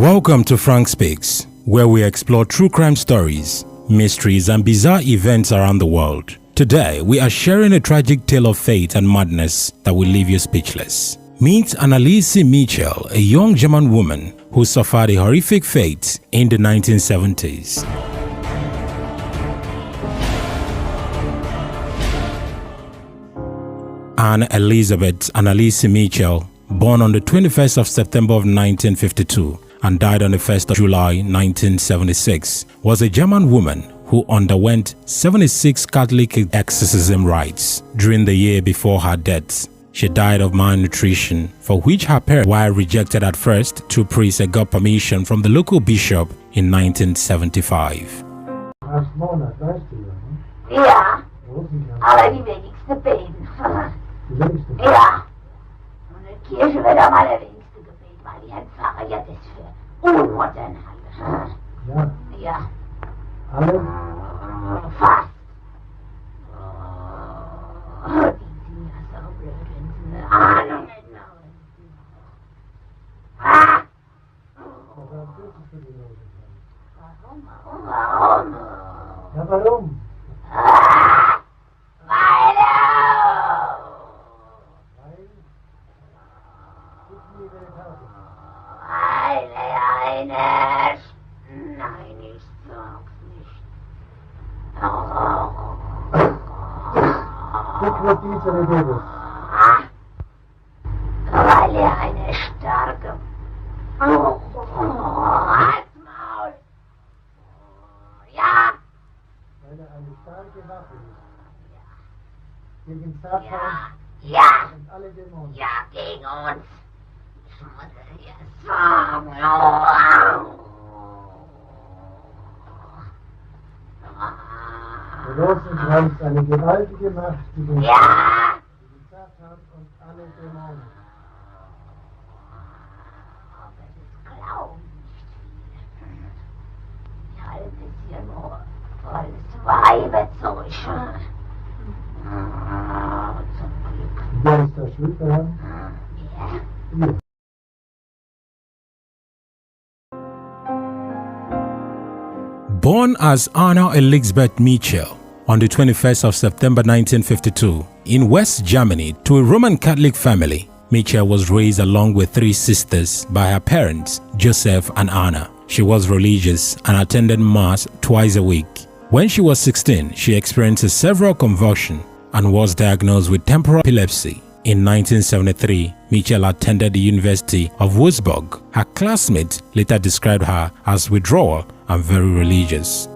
Welcome to Frank Speaks, where we explore true crime stories, mysteries, and bizarre events around the world. Today, we are sharing a tragic tale of fate and madness that will leave you speechless. Meet Anneliese Michel, a young German woman who suffered a horrific fate in the 1970s. Anne Elizabeth Anneliese Michel, born on the 21st of September of 1952 and died on the 1st of July 1976, was a German woman who underwent 76 Catholic exorcism rites during the year before her death. She died of malnutrition, for which her parents, while rejected at first, two priests got permission from the local bishop in 1975. Ja, aber die wenigste beten. Ja, und in der Kirche wird am allerwenigsten gebeten, weil die Herrn Pfarrer ja das für unmodern halten. Ja. Ja. Alle? Fast. Die sind ja so blöd, wenn sie eine Ahnung nicht haben. Ah! Warum? Ja, warum? Nein, ich sag's nicht. Wird diese Idee? Weil eine starke Halsmaul. Ja. Weil eine starke Waffe ist. Gegen Satan Ja. und alle Dämonen. Ja, gegen uns. Ich muss es dir sagen. Der Rosenkreuz ist eine gewaltige Macht gegen Ja. Satan und alle Dämonen. Aber das glauben nicht viele. Die halten es hier nur volles Weiberzeug. Zum Glück. Wer ist da schuld daran? Ja. Ihr. Born as Anna Elizabeth Michel on the 21st of September 1952 in West Germany to a Roman Catholic family, Michel was raised along with three sisters by her parents, Joseph and Anna. She was religious and attended Mass twice a week. When she was 16, she experienced several convulsions and was diagnosed with temporal epilepsy. In 1973, Michel attended the University of Würzburg. Her classmates later described her as withdrawal and very religious.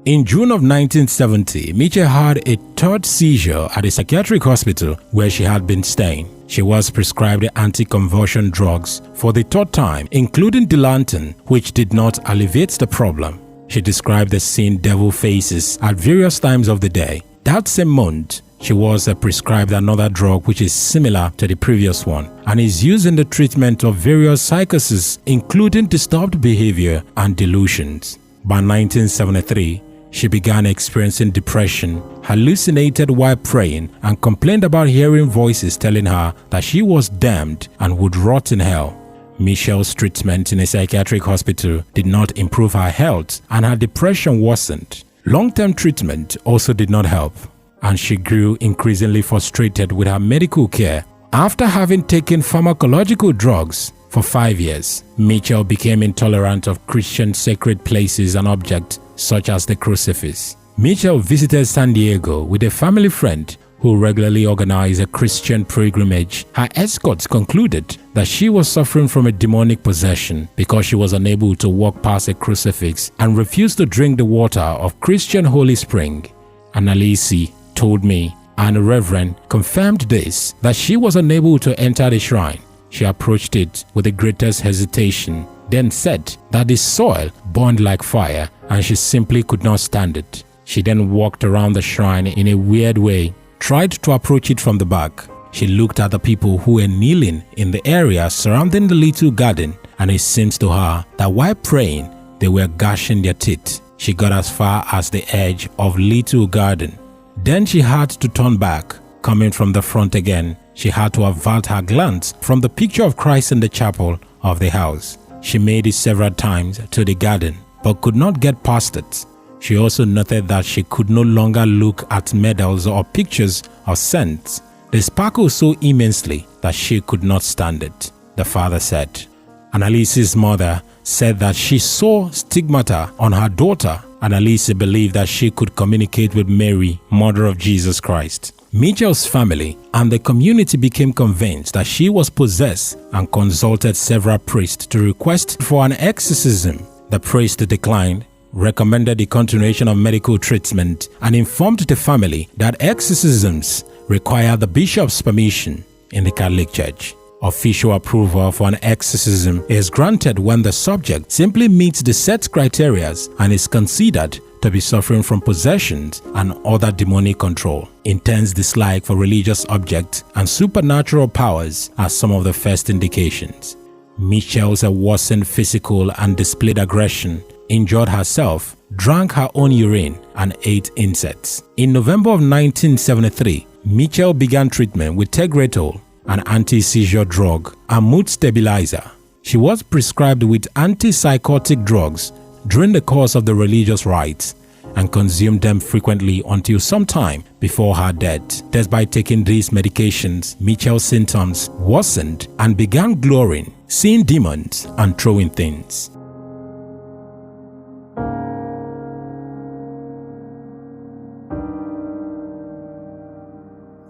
In June of 1970, Michel had a third seizure at a psychiatric hospital where she had been staying. She was prescribed anti-convulsion drugs for the third time, including Dilantin, which did not alleviate the problem. She described the seeing devil faces at various times of the day. That same month, she was prescribed another drug which is similar to the previous one and is used in the treatment of various psychoses, including disturbed behavior and delusions. By 1973, she began experiencing depression, hallucinated while praying, and complained about hearing voices telling her that she was damned and would rot in hell. Michel's treatment in a psychiatric hospital did not improve her health and her depression worsened. Long-term treatment also did not help, and she grew increasingly frustrated with her medical care. After having taken pharmacological drugs for 5 years, Michel became intolerant of Christian sacred places and objects such as the crucifix. Michel visited San Diego with a family friend who regularly organized a Christian pilgrimage. Her escorts concluded that she was suffering from a demonic possession because she was unable to walk past a crucifix and refused to drink the water of Christian holy spring. Anneliese told me, and the Reverend confirmed this, that she was unable to enter the shrine. She approached it with the greatest hesitation, then said that the soil burned like fire and she simply could not stand it. She then walked around the shrine in a weird way, tried to approach it from the back. She looked at the people who were kneeling in the area surrounding the little garden, and it seems to her that while praying, they were gashing their teeth. She got as far as the edge of little garden. Then she had to turn back, coming from the front again, She had to avert her glance from the picture of Christ in the chapel of the house. She made it several times to the garden, but could not get past it. She also noted that she could no longer look at medals or pictures of saints. They sparkled so immensely that she could not stand it, the father said. Anneliese's mother said that she saw stigmata on her daughter. Anneliese believed that she could communicate with Mary, mother of Jesus Christ. Michel's family and the community became convinced that she was possessed and consulted several priests to request for an exorcism. The priest declined, recommended the continuation of medical treatment, and informed the family that exorcisms require the bishop's permission in the Catholic Church. Official approval for an exorcism is granted when the subject simply meets the set criteria and is considered to be suffering from possessions and other demonic control. Intense dislike for religious objects and supernatural powers are some of the first indications. Michel's worsened physical and displayed aggression, injured herself, drank her own urine, and ate insects. In November of 1973, Michel began treatment with Tegretol, an anti-seizure drug, and mood stabilizer. She was prescribed with antipsychotic drugs during the course of the religious rites and consumed them frequently until sometime before her death. Despite taking these medications, Michel's symptoms worsened and began glowing, seeing demons, and throwing things.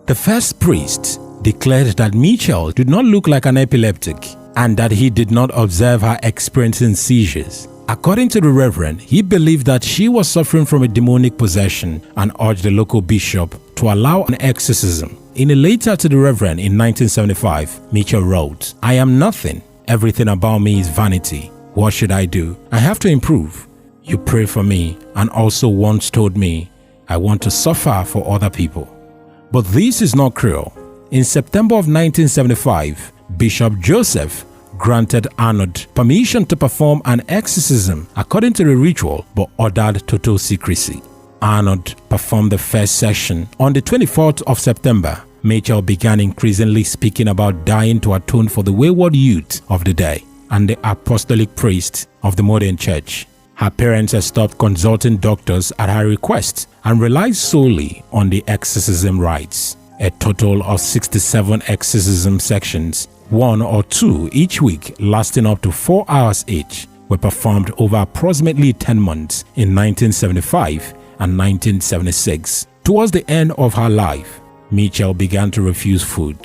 The first priest declared that Michel did not look like an epileptic and that he did not observe her experiencing seizures. According to the reverend, he believed that she was suffering from a demonic possession and urged the local bishop to allow an exorcism. In a letter to the reverend in 1975, Michel wrote, "I am nothing. Everything about me is vanity. What should I do? I have to improve. You pray for me and also once told me I want to suffer for other people. But this is not cruel." In September of 1975, Bishop Joseph granted Arnold permission to perform an exorcism according to the ritual but ordered total secrecy. Arnold performed the first session. On the 24th of September, Michel began increasingly speaking about dying to atone for the wayward youth of the day and the apostolic priest of the modern church. Her parents had stopped consulting doctors at her request and relied solely on the exorcism rites. A total of 67 exorcism sections, 1 or 2 each week lasting up to 4 hours each, were performed over approximately 10 months in 1975 and 1976. Towards the end of her life, Michel began to refuse food.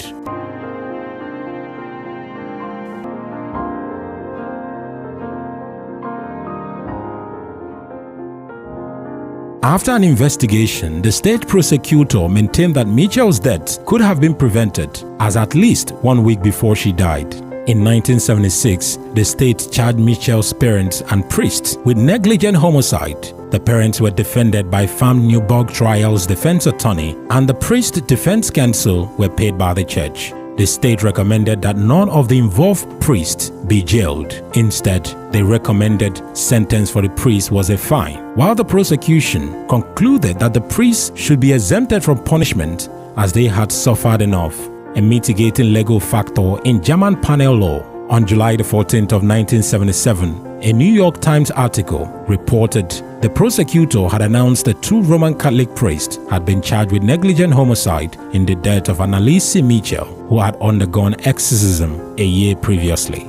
After an investigation, the state prosecutor maintained that Michel's death could have been prevented as at least 1 week before she died. In 1976, the state charged Michel's parents and priests with negligent homicide. The parents were defended by Farm Newburgh Trial's defense attorney, and the priest defense counsel were paid by the church. The state recommended that none of the involved priests be jailed. Instead, they recommended sentence for the priest was a fine, while the prosecution concluded that the priests should be exempted from punishment as they had suffered enough, a mitigating legal factor in German penal law. On July 14th of 1977, a New York Times article reported the prosecutor had announced the 2 Roman Catholic priests had been charged with negligent homicide in the death of Anneliese Michel, who had undergone exorcism a year previously.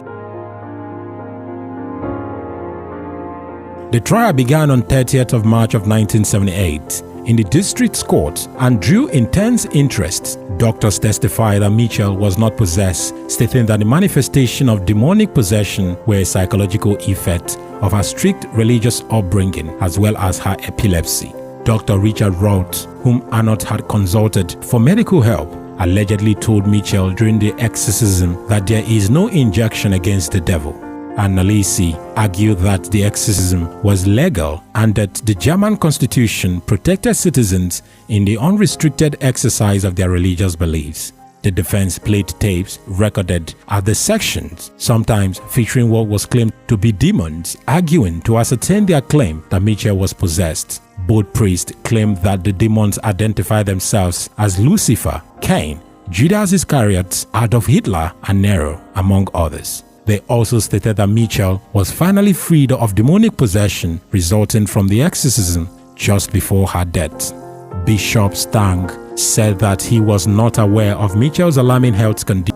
The trial began on 30th of March of 1978 in the district court and drew intense interest. Doctors testified that Michel was not possessed, stating that the manifestation of demonic possession were a psychological effect of her strict religious upbringing as well as her epilepsy. Dr. Richard Roth, whom Arnold had consulted for medical help, allegedly told Michel during the exorcism that there is no injection against the devil. Anneliese argued that the exorcism was legal and that the German constitution protected citizens in the unrestricted exercise of their religious beliefs. The defense played tapes recorded at the sections, sometimes featuring what was claimed to be demons, arguing to ascertain their claim that Michel was possessed. Both priests claimed that the demons identify themselves as Lucifer, Cain, Judas Iscariot, Adolf Hitler, and Nero, among others. They also stated that Michel was finally freed of demonic possession resulting from the exorcism just before her death. Bishop Stang said that he was not aware of Michel's alarming health condition.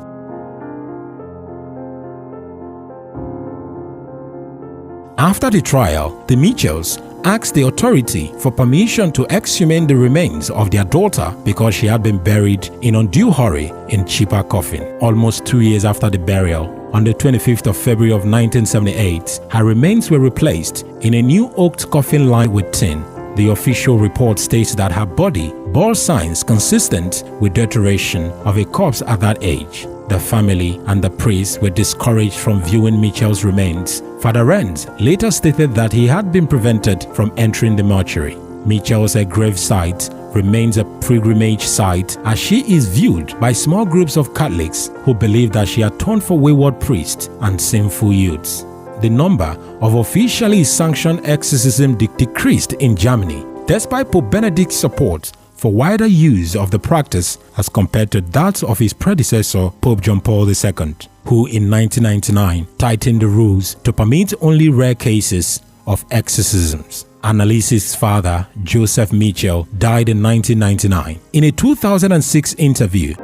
After the trial, the Michels asked the authority for permission to exhume the remains of their daughter because she had been buried in undue hurry in cheaper coffin. Almost 2 years after the burial, on the 25th of February of 1978, her remains were replaced in a new oaked coffin lined with tin. The official report states that her body bore signs consistent with deterioration of a corpse at that age. The family and the priest were discouraged from viewing Michel's remains. Father Ernst later stated that he had been prevented from entering the mortuary. Michel's gravesite remains a pilgrimage site as she is viewed by small groups of Catholics who believe that she atoned for wayward priests and sinful youths. The number of officially sanctioned exorcism decreased in Germany, despite Pope Benedict's support for wider use of the practice as compared to that of his predecessor, Pope John Paul II, who in 1999 tightened the rules to permit only rare cases of exorcisms. Anneliese's father, Joseph Michel, died in 1999. In a 2006 interview,